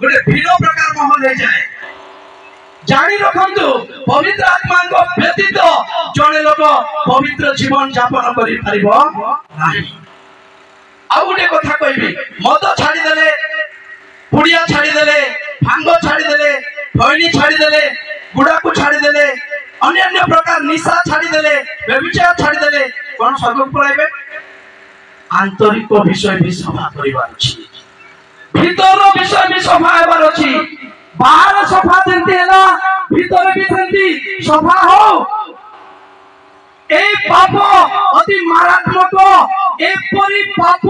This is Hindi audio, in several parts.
गोटे भिन्न प्रकार महल हो जाए जानी रखंतु पवित्र आत्मा को व्यतीत जड़े लोक पवित्र जीवन यापन करि परिबो नाही। आ गोटे कथा कहबी मद छाड़ी देले पुड़िया छाड़ी देले भांग छाड़ी देले खैनी छाड़ी देले गुड़ा को छाड़ी देले अन्य प्रकार निशा छाड़ी देले व्यभिचार छाड़ी देले कोन स्वर्ग को पलाइबे। आंतरिक विषय भी सफा करिवार अछि भीतर विषय भी सफा हेबार अछि बाहर सफा जेंती हैला भीतर भी सेंती सफा हो। ए पाप अति मारात्मक एपरी पाप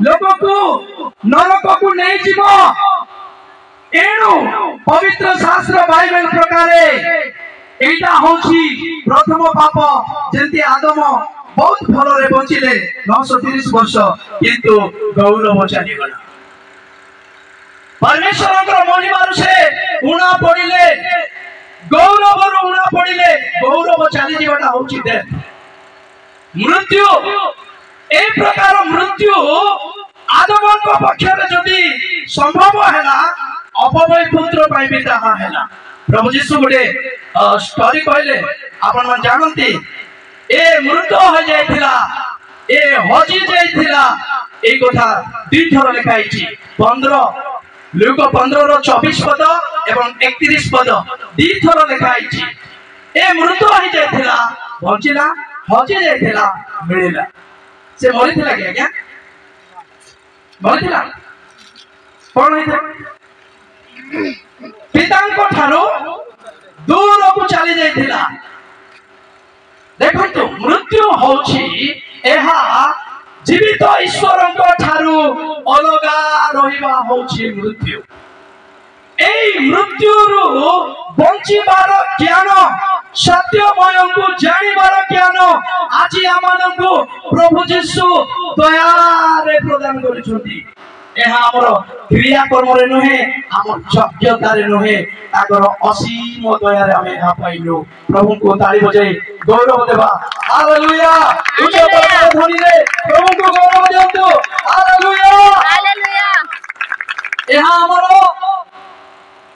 लोक को नरक को नहीं जीवो एणु पवित्र शास्त्र बाइबल प्रकारे एटा होछि प्रथम पाप जेंती आदम बहुत भल रे बचिले 930 वर्ष किंतु गौरव चली गला परमेश्वर को महिमार से उणा पड़िले गौरव उणा पड़िले गौरव चली जीवटा होछि डेथ मृत्यु ए प्रकार मृत्यु आदम को पक्षरे जदि संभव हैला अपवय पुत्र पाई भी ताहा हैला। प्रभु यीशु गोटे स्टोरी कहले आपण मन जानंती ए मृत हो जायथिला ए हजी जायथिला ए कथा दुई थर लिखाई छी 15 लूक 15 रो 24 पद एवं 31 पद दुई थर लिखाई छी ए मृत हो जायथिला बंचिला हजी जायथिला मिलिला से मरिथिला कि आज्ञा मरिथिला कोन होइथे पितांको ठारो दूर को चली जाइथिला। देखंतु मृत्यु होछि एहा जीवित ईश्वरंको ठारो अलगा रहिबा होछि मृत्यु। एई मृत्युरु बंचिबार ज्ञान सत्यमय को जानिबार ज्ञान आज आमानंको प्रभु यीशु दया रे प्रदान करिसथि। एहा हमर क्रिया कर्म रे नहे हमर योग्यता रे नहे ताकर असीम दया रे हमें आ पाइलो। प्रभु को ताली बजाई गौरव देबा हालेलुया उच्च ध्वनि रे प्रभु को गौरव दियंतु हालेलुया हालेलुया। एहा हमर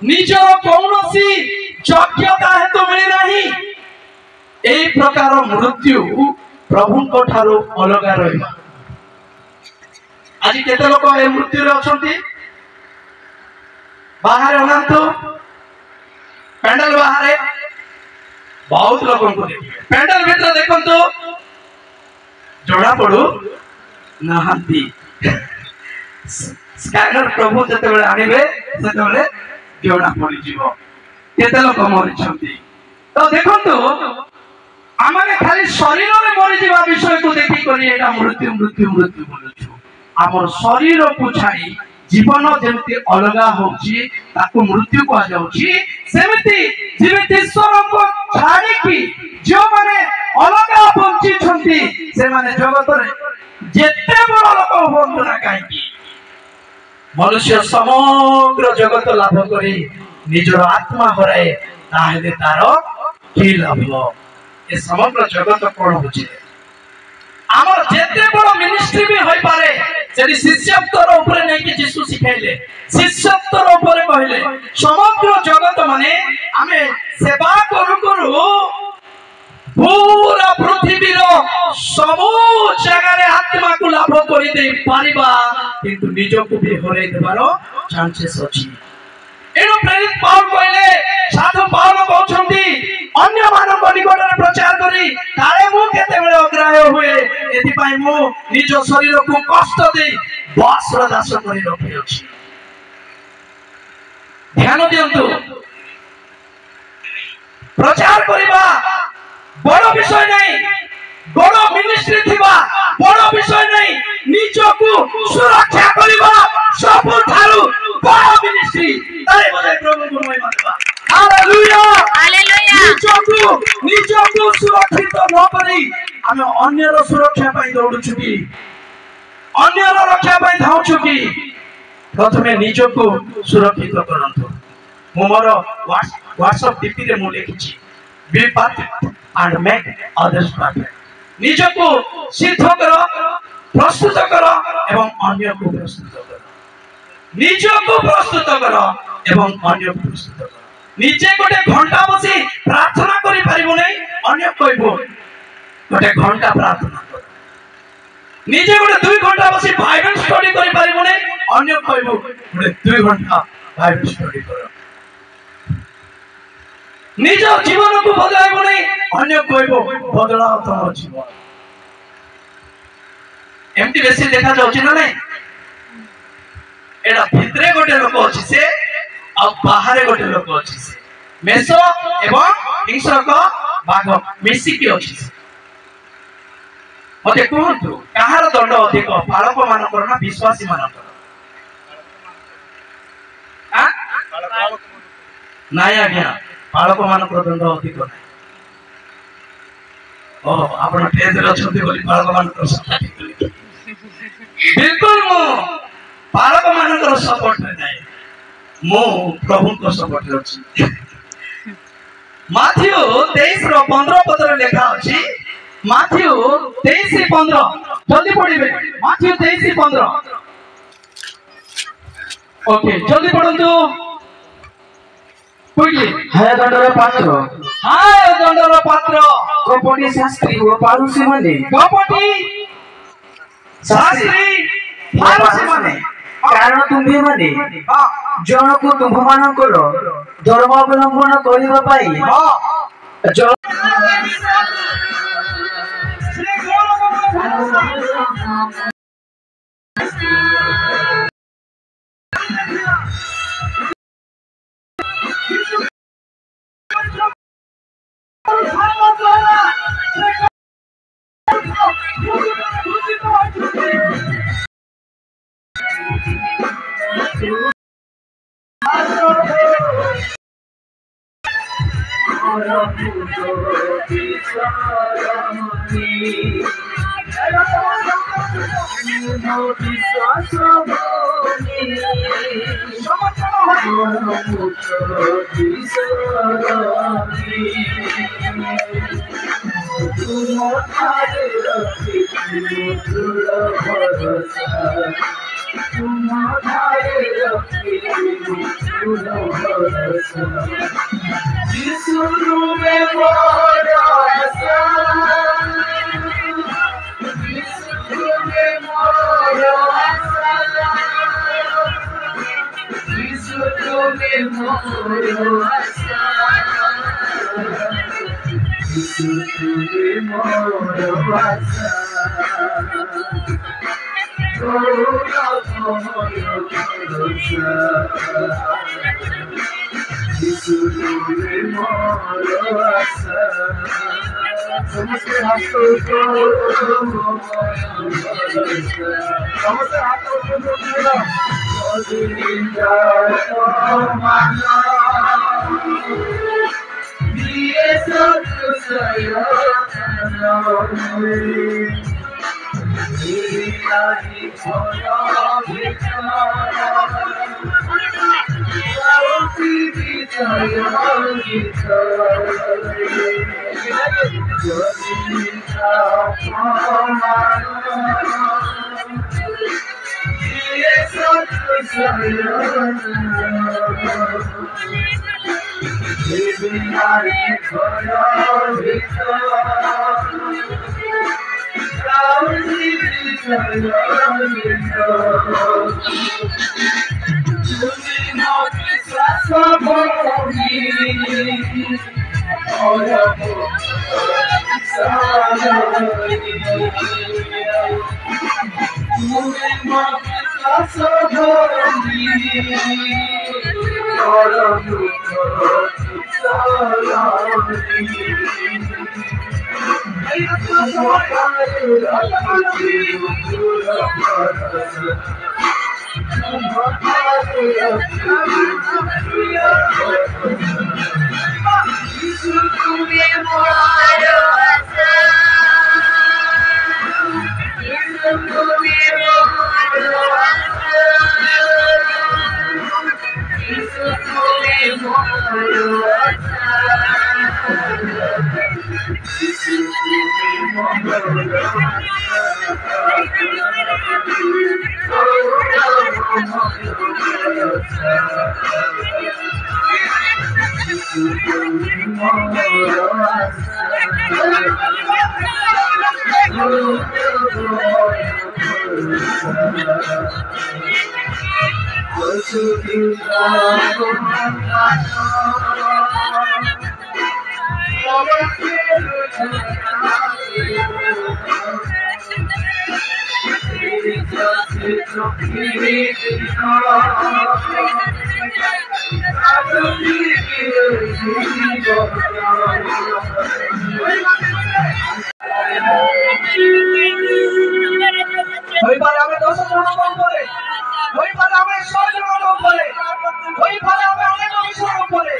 निज कौनसी योग्यता हेतु मिली नाही एई प्रकार मृत्यु प्रभु को ठारो अलगा रहिबा। आज केते लोक ए मृत्यु रे अछंती बाहर अनंतो पेंडल बाहर बहुत लोक को देखिए पेंडल भीतर देखंतो जोड़ा पड़ू नहांती स्कैनर प्रभु जते बेले आनिबे सेते बेले जोड़ा पड़ी जीवो केते लोक मरि छंती। तो देखंतो आमाने खाली शरीर रे मरि जीवा विषय को देखि करी एटा मृत्यु मृत्यु मृत्यु बोलछु। आमर शरीर को छाड़ी जीवन जेमती अलगा होची ताको मृत्यु कहा जाउची सेमती जीवित ईश्वर को छाड़ी की जो माने अलगा बंची छंती से माने जगत रे जेते बड़ लोक होंतु ना काई की मनुष्य समग्र जगत लाभ करी निजर आत्मा हराए ताहेले तारो की लाभ ए समग्र जगत कोन होची आमर जेते बड़ मिनिस्ट्री भी होई पारे जदि शिष्यत्वर ऊपर नै कि यीशु सिखाइले शिष्यत्वर ऊपर कहले समग्र जगत माने हमें सेवा करू करू पूरा पृथ्वी रो सबु जगह रे आत्मा को लाभ करि दे पारिबा किंतु निज को भी हरै देबारो चांसेस अछि। एनो प्रेरित पाउल कहले साधु पाउल कहउछंती अन्य मानव निकट रे प्रचार करी काले मु केते बेले अग्राह्य हुए एति पई मु निज शरीर को कष्ट दे बस रो दास करी रखि अछि। ध्यान दियंतु प्रचार करिबा बड़ विषय नहीं बड़ मिनिस्ट्री थिबा बड़ विषय नहीं निज को सुरक्षा करिबा सब थारु बड़ मिनिस्ट्री तारे बजाय प्रभु को महिमा देबा हालेलुया हालेलुया। निज को सुरक्षित न करी हम अन्य रो सुरक्षा पई दौड़छु की अन्य रो रक्षा पई धाउछु की प्रथमे निज को सुरक्षित करंतु। मु मोर व्हाट्सएप डीपी रे मु लिखिछि be perfect and make others perfect। निज को सिद्ध करो प्रस्तुत करो एवं अन्य को प्रस्तुत करो। ନିଜକୁ ପ୍ରସ୍ତୁତ କର ଏବଂ ଅନ୍ୟକୁ ପ୍ରସ୍ତୁତ କର। ନିଜେ ଗୋଟେ ଘଣ୍ଟା ବସି ପ୍ରାର୍ଥନା କରି ପାରିବ ନାହିଁ, ଅନ୍ୟ କହିବ ଗୋଟେ ଘଣ୍ଟା ପ୍ରାର୍ଥନା କର। ନିଜେ ଗୋଟେ 2 ଘଣ୍ଟା ବସି ବାଇବେଲ ଷ୍ଟଡି କରି ପାରିବ ନାହିଁ, ଅନ୍ୟ କହିବ ଗୋଟେ 2 ଘଣ୍ଟା ବାଇବେଲ ଷ୍ଟଡି କର। ନିଜ ଜୀବନକୁ ବଦଳାଇବ ନାହିଁ, ଅନ୍ୟ କହିବ ବଦଳାଅ ତମ ଜୀବନ। ଏମିତି ବେଶୀ ଦେଖା ଯାଉଛି ନା ନାହିଁ? ଏଟା ଭିତରେ ଗୋଟେ ଲୋକ ଅଛି ସେ, ଆଉ ବାହାରେ ଗୋଟେ ଲୋକ ଅଛି ସେ। ମେଷ ଏବଂ ହିଂସ୍ରକ ବାଘ ମିଶିକି ଅଛି ସେ। ମତେ କୁହନ୍ତୁ କାହାର ଦଣ୍ଡ ଅଧିକ, ପାଳକ ମାନଙ୍କର ନା ବିଶ୍ୱାସୀ ମାନଙ୍କର? ନାଇଁ ଆଜ୍ଞା, ପାଳକ ମାନଙ୍କର ଦଣ୍ଡ ଅଧିକ ନାହିଁ। ଓହ, ଆପଣ ଷ୍ଟେଜରେ ଅଛନ୍ତି ବୋଲି ପାଳକ ମାନଙ୍କର ସପୋର୍ଟ ବିଲକୁଲ ମୁଁ ପାଳକ ମାନଙ୍କର ସପୋର୍ଟରେ ନାହିଁ, ମୁଁ ପ୍ରଭୁଙ୍କ ସପୋର୍ଟରେ ଅଛି। ମାଥ୍ୟୁ 23:15 ପଦରେ ଲେଖା ଅଛି, ମାଥ୍ୟୁ 23:15, ଜଲ୍ଦି ପଢିବେ। ମାଥ୍ୟୁ 23:15। ଓକେ, ଜଲ୍ଦି ପଢନ୍ତୁ। ହାୟ ଦଣ୍ଡର ପାତ୍ର, ହାୟ ଦଣ୍ଡର ପାତ୍ର, କପଟି ଶାସ୍ତ୍ରୀ ଓ ପାରୁଷୀ ମାନେ, କପଟି ଶାସ୍ତ୍ରୀ ଫାରୁସୀ ମାନେ। କାରଣ ତୁମ୍ଭେମାନେ ଜଣକୁ ତୁମ୍ଭମାନଙ୍କର ଧର୍ମ ଅବଲମ୍ବନ କରିବା ପାଇଁ হইপারে আমি 10 জন কম করে, হইপারে আমি 100 জন কম করে, হইপারে আমি অনেক মিশন করে,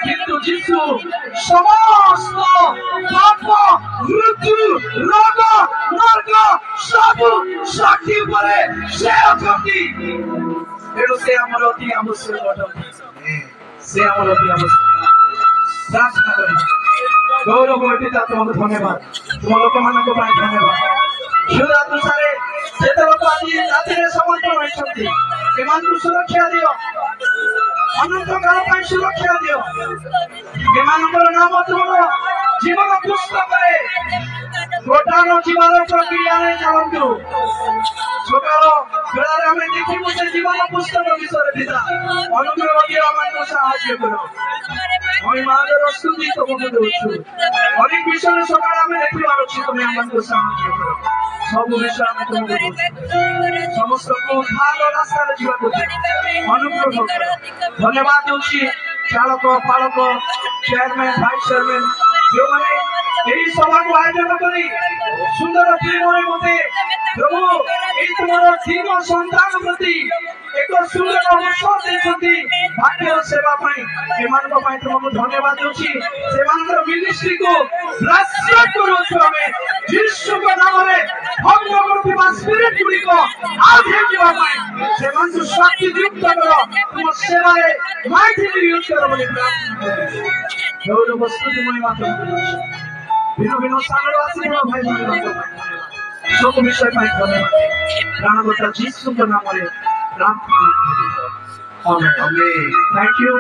কিন্তু যিশু সমস্ত পাপ, মৃত্যু, রোগ, নরক সব সাক্ষী করে সে অতি, এটো সে আমার অতি আবশ্যক ঘটনা, সে আমার অতি আবশ্যক। প্রার্থনা করি গৌরব পিতা তোমাকে ধন্যবাদ, তোমার লোকମାନଙ୍କ ପାଇଁ ধন্যবাদ। ସୁରାତୁଷାରେ ଯେତେ ଲୋକ ଆଜି ରାତିରେ ସମର୍ପଣ ହୋଇଛନ୍ତି ଏମାନଙ୍କୁ ସୁରକ୍ଷା ଦିଅ, ଅନନ୍ତ କାଳ ପାଇଁ ସୁରକ୍ଷା ଦିଅ, ଏମାନଙ୍କର ନାମ ତୁମର ଜୀବନ ପୁସ୍ତକରେ ଗୋଟାନ ଜୀବନ ପ୍ରକ୍ରିୟାରେ ଚାଲନ୍ତୁ। ସକାଳ ବେଳାରେ ଆମେ ଦେଖିବୁ ସେ ଜୀବନ ପୁସ୍ତକ ବିଷୟରେ ପିତା ଅନୁଗ୍ରହ ଦିଅ, ଆମମାନଙ୍କୁ ସାହାଯ୍ୟ କର। আমি মাদের স্তুতি তোমাকে দৌছু, অনেক বিষয়ে সকালে আমি দেখিবার অছি, তুমি আমাকে সাহায্য করো। সব বিষয় আমি তোমাকে দৌছু, সমস্ত ভালো রাস্তায় জীবন অনুগ্রহ করো। ধন্যবাদ দেউছি চালক, পালক, চেয়ারম্যান, ভাইস চেয়ারম্যান ଯେଉଁମାନେ ଏହି ସଭାକୁ ଆୟୋଜନ କରି ସୁନ୍ଦର ପ୍ରେମରେ ମତେ ପ୍ରଭୁ ଏଇ ତୁମର ଦିନ ସନ୍ତାନ ପ୍ରତି ଏକ ସୁନ୍ଦର ଅବସର ଦେଇଛନ୍ତି ଭାଗ୍ୟର ସେବା ପାଇଁ, ଏମାନଙ୍କ ପାଇଁ ତୁମକୁ ଧନ୍ୟବାଦ ଦେଉଛି। ସେମାନଙ୍କର ମିନିଷ୍ଟ୍ରିକୁ ରାଷ୍ଟ୍ର କରୁଛୁ ଆମେ ଯୀଶୁଙ୍କ ନାମରେ। ଭଙ୍ଗ କରୁଥିବା ସ୍ପିରିଟ ଗୁଡ଼ିକ ଆଉଟ୍ ଯିବା ପାଇଁ ସେମାନଙ୍କୁ ଶକ୍ତି ଯୁକ୍ତ କର, ତୁମ ସେବାରେ ମାଇଟିଲି ୟୁଜ୍ କର ବୋଲି ପ୍ରାର୍ଥନା କରୁଛୁ। ଗୌରବ ସ୍ତୁତି ମହିମା ତୁମକୁ ଦେଉଛି। ଭିନ୍ନ ଭିନ୍ନ ସ୍ଥାନରୁ ଆସିଥିବା ଭାଇମାନଙ୍କ ପାଇଁ ସବୁ ବିଷୟ ପାଇଁ ଧନ୍ୟବାଦ। ପ୍ରାଣଦାତା ଯୀଶୁଙ୍କ ନାମରେ ପ୍ରାର୍ଥନା କରୁଛୁ। ଆମେନ୍। Thank you.